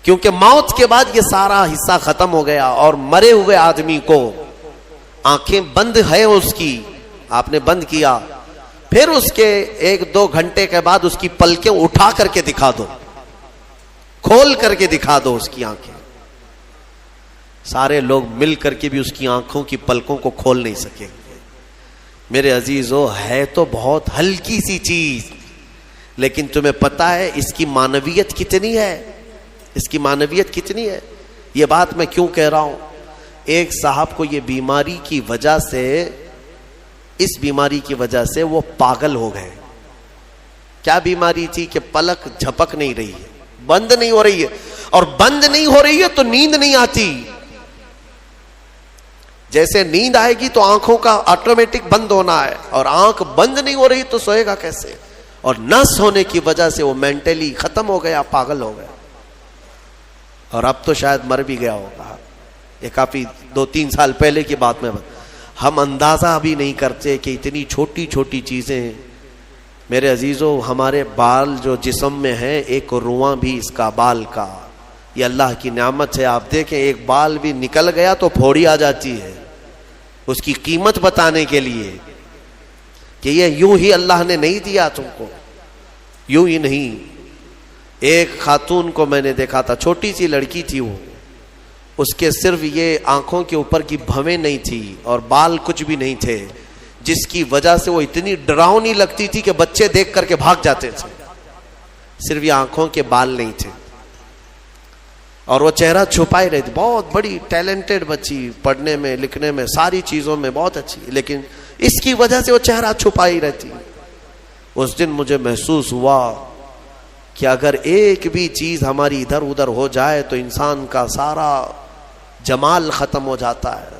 کیونکہ موت کے بعد یہ سارا حصہ ختم ہو گیا. اور مرے ہوئے آدمی کو آنکھیں بند ہے اس کی، آپ نے بند کیا، پھر اس کے 1-2 گھنٹے کے بعد اس کی پلکیں اٹھا کر کے دکھا دو، کھول کر کے دکھا دو اس کی آنکھیں. سارے لوگ مل کر کے بھی اس کی آنکھوں کی پلکوں کو کھول نہیں سکے. میرے عزیزو، ہے تو بہت ہلکی سی چیز، لیکن تمہیں پتا ہے اس کی معنویت کتنی ہے، اس کی معنویت کتنی ہے. یہ بات میں کیوں کہہ رہا ہوں؟ ایک صاحب کو یہ بیماری کی وجہ سے، اس بیماری کی وجہ سے وہ پاگل ہو گئے. کیا بیماری تھی کہ پلک جھپک نہیں رہی ہے، بند نہیں ہو رہی ہے، اور بند نہیں ہو رہی ہے تو نیند نہیں آتی. جیسے نیند آئے گی تو آنکھوں کا آٹومیٹک بند ہونا ہے، اور آنکھ بند نہیں ہو رہی تو سوئے گا کیسے؟ اور نس ہونے کی وجہ سے وہ مینٹلی ختم ہو گیا، پاگل ہو گیا، اور اب تو شاید مر بھی گیا ہوگا. یہ کافی 2-3 سال پہلے کی بات میں ہم اندازہ بھی نہیں کرتے کہ اتنی چھوٹی چھوٹی چیزیں. میرے عزیزو، ہمارے بال جو جسم میں ہیں، ایک رواں بھی اس کا بال کا، یہ اللہ کی نعمت ہے. آپ دیکھیں ایک بال بھی نکل گیا تو پھوڑی آ جاتی ہے، اس کی قیمت بتانے کے لیے کہ یہ یوں ہی اللہ نے نہیں دیا تم کو، یوں ہی نہیں. ایک خاتون کو میں نے دیکھا تھا، چھوٹی سی لڑکی تھی، وہ اس کے صرف یہ آنکھوں کے اوپر کی بھویں نہیں تھی اور بال کچھ بھی نہیں تھے، جس کی وجہ سے وہ اتنی ڈراؤنی لگتی تھی کہ بچے دیکھ کر کے بھاگ جاتے تھے. صرف یہ آنکھوں کے بال نہیں تھے، اور وہ چہرہ چھپائے رہتی. بہت بڑی ٹیلنٹڈ بچی، پڑھنے میں لکھنے میں ساری چیزوں میں بہت اچھی، لیکن اس کی وجہ سے وہ چہرہ چھپائی رہتی. اس دن مجھے محسوس ہوا کہ اگر ایک بھی چیز ہماری ادھر ادھر ہو جائے تو انسان کا سارا جمال ختم ہو جاتا ہے.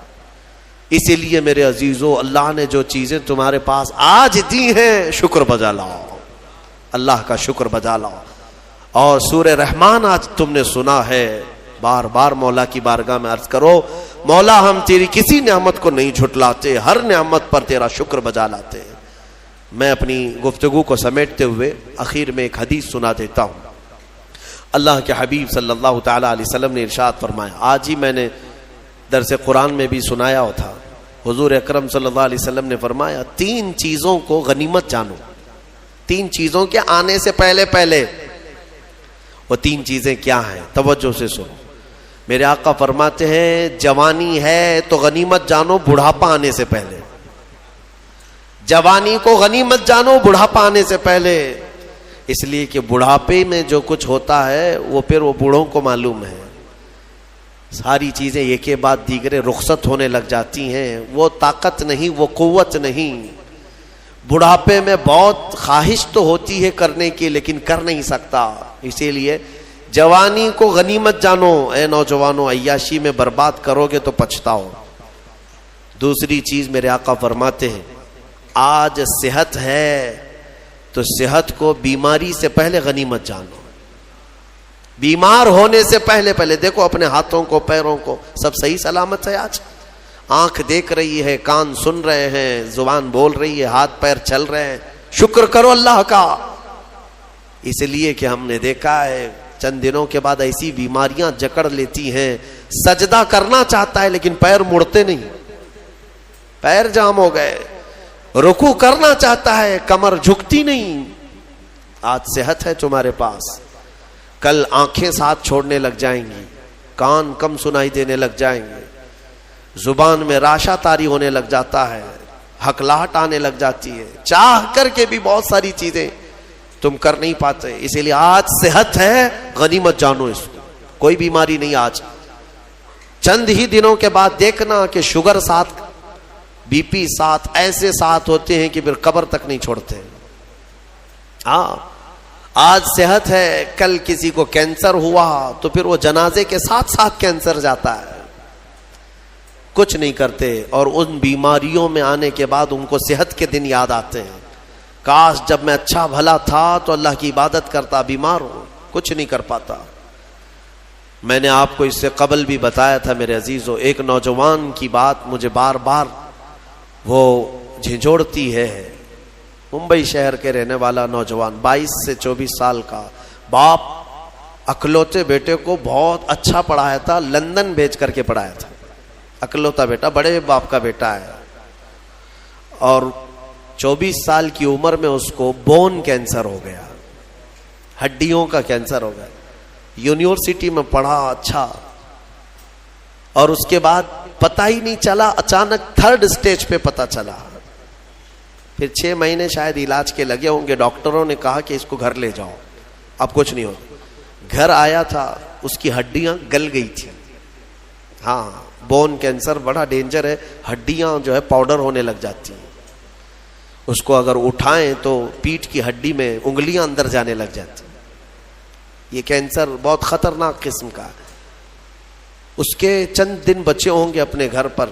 اسی لیے میرے عزیزو، اللہ نے جو چیزیں تمہارے پاس آج دی ہیں، شکر بجا لاؤ، اللہ کا شکر بجا لاؤ. اور سورہ رحمان آج تم نے سنا ہے، بار بار مولا کی بارگاہ میں عرض کرو، مولا ہم تیری کسی نعمت کو نہیں جھٹلاتے، ہر نعمت پر تیرا شکر بجا لاتے ہیں. میں اپنی گفتگو کو سمیٹتے ہوئے آخر میں ایک حدیث سنا دیتا ہوں. اللہ کے حبیب صلی اللہ تعالی علیہ وسلم نے ارشاد فرمایا، آج ہی میں نے درس قرآن میں بھی سنایا تھا. حضور اکرم صلی اللہ علیہ وسلم نے فرمایا، 3 چیزوں کو غنیمت جانو. 3 چیزوں کے آنے سے پہلے پہلے. وہ 3 چیزیں کیا ہیں؟ توجہ سے سنو. میرے آقا فرماتے ہیں، جوانی ہے تو غنیمت جانو بڑھاپا آنے سے پہلے. جوانی کو غنیمت جانو بڑھاپا آنے سے پہلے. اس لیے کہ بڑھاپے میں جو کچھ ہوتا ہے وہ پھر وہ بوڑھوں کو معلوم ہے. ساری چیزیں ایک کے بعد دیگرے رخصت ہونے لگ جاتی ہیں. وہ طاقت نہیں، وہ قوت نہیں. بڑھاپے میں بہت خواہش تو ہوتی ہے کرنے کی، لیکن کر نہیں سکتا. اسی لیے جوانی کو غنیمت جانو. اے نوجوانوں، عیاشی میں برباد کرو گے تو پچھتاؤ. دوسری چیز میرے آقا فرماتے ہیں، آج صحت ہے تو صحت کو بیماری سے پہلے غنیمت جانو. بیمار ہونے سے پہلے پہلے دیکھو اپنے ہاتھوں کو، پیروں کو، سب صحیح سلامت ہے. آج آنکھ دیکھ رہی ہے، کان سن رہے ہیں، زبان بول رہی ہے، ہاتھ پیر چل رہے ہیں. شکر کرو اللہ کا. اس لیے کہ ہم نے دیکھا ہے چند دنوں کے بعد ایسی بیماریاں جکڑ لیتی ہیں، سجدہ کرنا چاہتا ہے لیکن پیر مڑتے نہیں، پیر جام ہو گئے. رکوع کرنا چاہتا ہے، کمر جھکتی نہیں. آج صحت ہے تمہارے پاس، کل آنکھیں ساتھ چھوڑنے لگ جائیں گی، کان کم سنائی دینے لگ جائیں گے، زبان میں راشا تاری ہونے لگ جاتا ہے، ہکلاہٹ آنے لگ جاتی ہے. چاہ کر کے بھی بہت ساری چیزیں تم کر نہیں پاتے. اسی لیے آج صحت ہے، غنیمت جانو اس کو. کوئی بیماری نہیں. آج چند ہی دنوں کے بعد دیکھنا کہ شوگر ساتھ، بی پی ساتھ، ایسے ساتھ ہوتے ہیں کہ پھر قبر تک نہیں چھوڑتے. ہاں آج صحت ہے، کل کسی کو کینسر ہوا تو پھر وہ جنازے کے ساتھ ساتھ کینسر جاتا ہے. کچھ نہیں کرتے، اور ان بیماریوں میں آنے کے بعد ان کو صحت کے دن یاد آتے ہیں. کاش جب میں اچھا بھلا تھا تو اللہ کی عبادت کرتا. بیمار ہوں، کچھ نہیں کر پاتا. میں نے آپ کو اس سے قبل بھی بتایا تھا میرے عزیزو، ایک نوجوان کی بات مجھے بار بار وہ جھنجھوڑتی ہے. ممبئی شہر کے رہنے والا نوجوان، 22 سے 24 سال کا، باپ اکلوتے بیٹے کو بہت اچھا پڑھایا تھا، لندن بھیج کر کے پڑھایا تھا. اکلوتا بیٹا، بڑے باپ کا بیٹا ہے، اور 24 سال کی عمر میں اس کو بون کینسر ہو گیا، ہڈیوں کا کینسر ہو گیا. یونیورسٹی میں پڑھا اچھا، اور اس کے بعد پتہ ہی نہیں چلا، اچانک 3rd اسٹیج پہ پتہ چلا. پھر 6 مہینے شاید علاج کے لگے ہوں گے. ڈاکٹروں نے کہا کہ اس کو گھر لے جاؤ، اب کچھ نہیں ہوگا. گھر آیا تھا، اس کی ہڈیاں گل گئی تھی. ہاں، بون کینسر بڑا ڈینجر ہے، ہڈیاں جو ہے پاؤڈر ہونے لگ جاتی ہیں. اس کو اگر اٹھائیں تو پیٹھ کی ہڈی میں انگلیاں اندر جانے لگ جاتی. یہ کینسر بہت خطرناک قسم کا ہے. اس کے چند دن بچے ہوں گے اپنے گھر پر،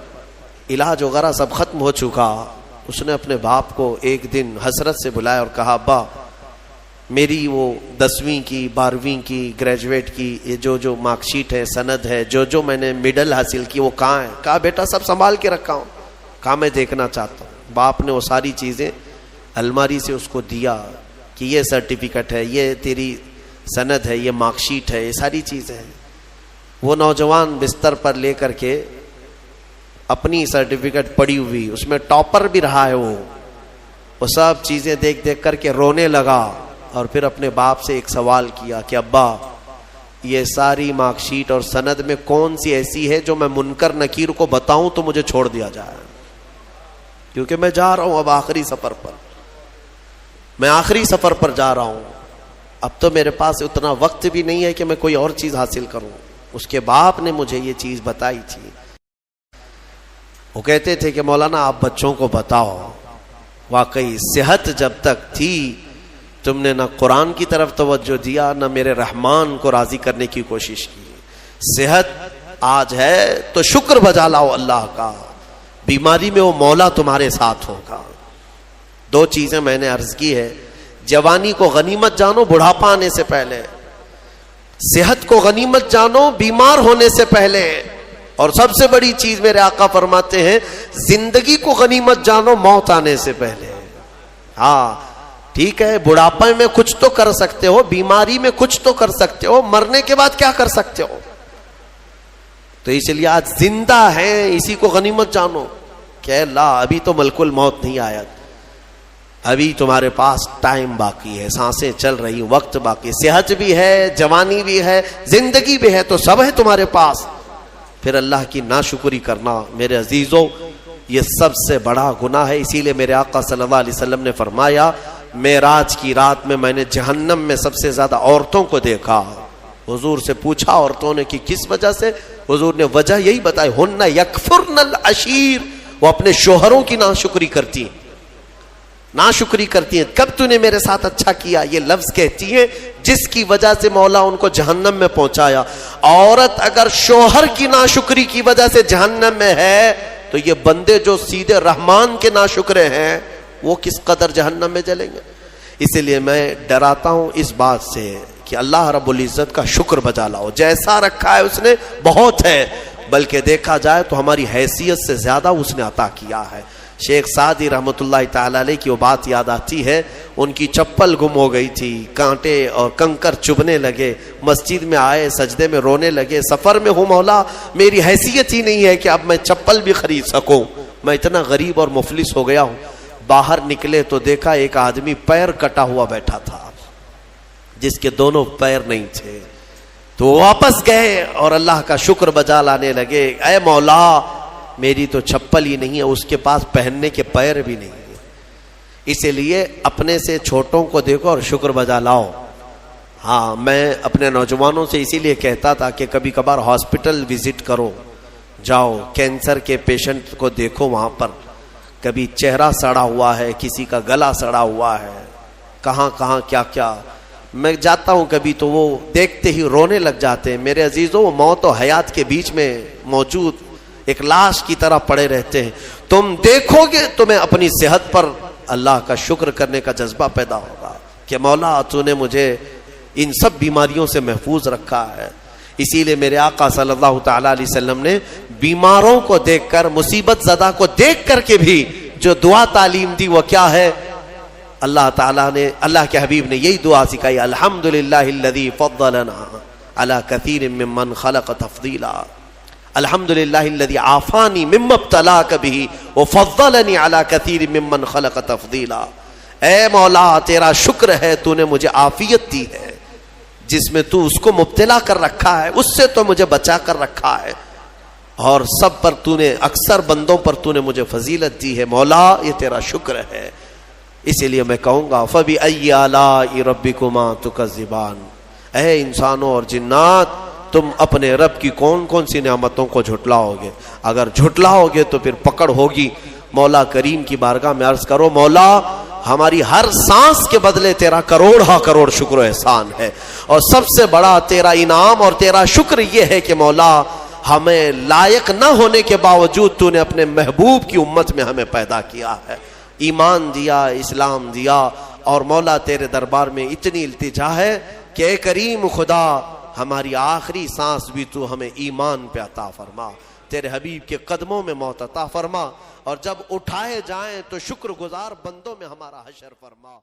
علاج وغیرہ سب ختم ہو چکا. اس نے اپنے باپ کو ایک دن حسرت سے بلایا اور کہا، ابا میری وہ 10ویں کی 12ویں کی گریجویٹ کی یہ جو مارک شیٹ ہے، سند ہے، جو میں نے میڈل حاصل کی وہ کہاں ہے؟ کہا بیٹا سب سنبھال کے رکھا ہوں. کہا میں دیکھنا چاہتا ہوں. باپ نے وہ ساری چیزیں الماری سے اس کو دیا کہ یہ سرٹیفکیٹ ہے، یہ تیری سند ہے، یہ مارک شیٹ ہے، یہ ساری چیزیں ہیں. وہ نوجوان بستر پر لے کر کے اپنی سرٹیفکیٹ پڑی ہوئی، اس میں ٹاپر بھی رہا ہے، وہ سب چیزیں دیکھ دیکھ کر کے رونے لگا. اور پھر اپنے باپ سے ایک سوال کیا کہ ابا یہ ساری مارک شیٹ اور سند میں کون سی ایسی ہے جو میں منکر نکیر کو بتاؤں تو مجھے چھوڑ دیا جائے؟ کیونکہ میں جا رہا ہوں اب آخری سفر پر، میں آخری سفر پر جا رہا ہوں. اب تو میرے پاس اتنا وقت بھی نہیں ہے کہ میں کوئی اور چیز حاصل کروں. اس کے باپ نے مجھے یہ چیز بتائی تھی. وہ کہتے تھے کہ مولانا آپ بچوں کو بتاؤ، واقعی صحت جب تک تھی تم نے نہ قرآن کی طرف توجہ دیا، نہ میرے رحمان کو راضی کرنے کی کوشش کی. صحت آج ہے تو شکر بجا لاؤ اللہ کا، بیماری میں وہ مولا تمہارے ساتھ ہوگا. 2 چیزیں میں نے عرض کی ہے. جوانی کو غنیمت جانو بڑھاپا آنے سے پہلے، صحت کو غنیمت جانو بیمار ہونے سے پہلے، اور سب سے بڑی چیز میرے آقا فرماتے ہیں زندگی کو غنیمت جانو موت آنے سے پہلے. ہاں ٹھیک ہے، بڑھاپے میں کچھ تو کر سکتے ہو، بیماری میں کچھ تو کر سکتے ہو، مرنے کے بعد کیا کر سکتے ہو؟ تو اس لیے آج زندہ ہیں اسی کو غنیمت جانو کہ اللہ ابھی تو ملک الموت نہیں آیا، ابھی تمہارے پاس ٹائم باقی ہے، سانسیں چل رہی، وقت باقی، صحت بھی ہے، جوانی بھی ہے، زندگی بھی ہے، تو سب ہے تمہارے پاس. پھر اللہ کی ناشکری کرنا میرے عزیزوں یہ سب سے بڑا گناہ ہے. اسی لیے میرے آقا صلی اللہ علیہ وسلم نے فرمایا معراج کی رات میں نے جہنم میں سب سے زیادہ عورتوں کو دیکھا. حضور سے پوچھا عورتوں نے کہ کس وجہ سے؟ حضور نے وجہ یہی بتائی، ہن یکفرن العشیر، وہ اپنے شوہروں کی ناشکری کرتی ہیں، ناشکری کرتی ہیں. کب تو نے میرے ساتھ اچھا کیا، یہ لفظ کہتی ہیں جس کی وجہ سے مولا ان کو جہنم میں پہنچایا. عورت اگر شوہر کی ناشکری کی وجہ سے جہنم میں ہے تو یہ بندے جو سیدھے رحمان کے ناشکرے ہیں وہ کس قدر جہنم میں جلیں گے. اسی لیے میں ڈراتا ہوں اس بات سے کہ اللہ رب العزت کا شکر بجا لاؤ. جیسا رکھا ہے اس نے بہت ہے، بلکہ دیکھا جائے تو ہماری حیثیت سے زیادہ اس نے عطا کیا ہے. شیخ سعدی رحمۃ اللہ تعالی علیہ کی وہ بات یاد آتی ہے، ان کی چپل گم ہو گئی تھی، کانٹے اور کنکر چبھنے لگے، مسجد میں آئے سجدے میں رونے لگے، سفر میں ہوں مولا میری حیثیت ہی نہیں ہے کہ اب میں چپل بھی خرید سکوں، میں اتنا غریب اور مفلس ہو گیا ہوں. باہر نکلے تو دیکھا ایک آدمی پیر کٹا ہوا بیٹھا تھا جس کے دونوں پیر نہیں تھے. تو واپس گئے اور اللہ کا شکر بجا لانے لگے، اے مولا میری تو چپل ہی نہیں ہے، اس کے پاس پہننے کے پیر بھی نہیں ہے. اسی لیے اپنے سے چھوٹوں کو دیکھو اور شکر بجا لاؤ. ہاں میں اپنے نوجوانوں سے اسی لیے کہتا تھا کہ کبھی کبھار ہاسپٹل وزٹ کرو، جاؤ کینسر کے پیشنٹ کو دیکھو، وہاں پر کبھی چہرہ سڑا ہوا ہے، کسی کا گلا سڑا ہوا ہے، کہاں کہاں کیا کیا. میں جاتا ہوں کبھی تو وہ دیکھتے ہی رونے لگ جاتے ہیں. میرے عزیزوں وہ موت و حیات کے بیچ میں موجود ایک لاش کی طرح پڑے رہتے ہیں. تم دیکھو گے تمہیں اپنی صحت پر اللہ کا شکر کرنے کا جذبہ پیدا ہوگا کہ مولا تو نے مجھے ان سب بیماریوں سے محفوظ رکھا ہے. اسی لیے میرے آقا صلی اللہ تعالی علیہ وسلم نے بیماروں کو دیکھ کر، مصیبت زدہ کو دیکھ کر کے بھی جو دعا تعلیم دی وہ کیا ہے؟ اللہ تعالیٰ نے، اللہ کے حبیب نے یہی دعا سکھائی، الحمدللہ الذی فضلنا علی کثیر ممن خلق تفضیلا، الحمدللہ الذی عافانی مما ابتلاک بہ وفضلنی علی کثیر ممن خلق تفضیلا۔ اے مولا تیرا شکر ہے، تو نے مجھے عافیت دی ہے، جس میں تو اس کو مبتلا کر رکھا ہے اس سے تو مجھے بچا کر رکھا ہے، اور سب پر تو نے، اکثر بندوں پر تو نے مجھے فضیلت دی ہے، مولا یہ تیرا شکر ہے۔ اسی لیے میں کہوں گا فَبِأَيِّ آلَاءِ رَبِّكُمَا تُكَذِّبَانِ، اے انسانوں اور جنات تم اپنے رب کی کون کون سی نعمتوں کو جھٹلاؤ گے؟ اگر جھٹلاؤ گے تو پھر پکڑ ہوگی۔ مولا کریم کی بارگاہ میں عرض کرو، مولا ہماری ہر سانس کے بدلے تیرا کروڑ شکر و احسان ہے، اور سب سے بڑا تیرا انعام اور تیرا شکر یہ ہے کہ مولا ہمیں لائق نہ ہونے کے باوجود تو نے اپنے محبوب کی امت میں ہمیں پیدا کیا ہے، ایمان دیا، اسلام دیا، اور مولا تیرے دربار میں اتنی التجا ہے کہ اے کریم خدا ہماری آخری سانس بھی تو ہمیں ایمان پہ عطا فرما، تیرے حبیب کے قدموں میں موت عطا فرما، اور جب اٹھائے جائیں تو شکر گزار بندوں میں ہمارا حشر فرما۔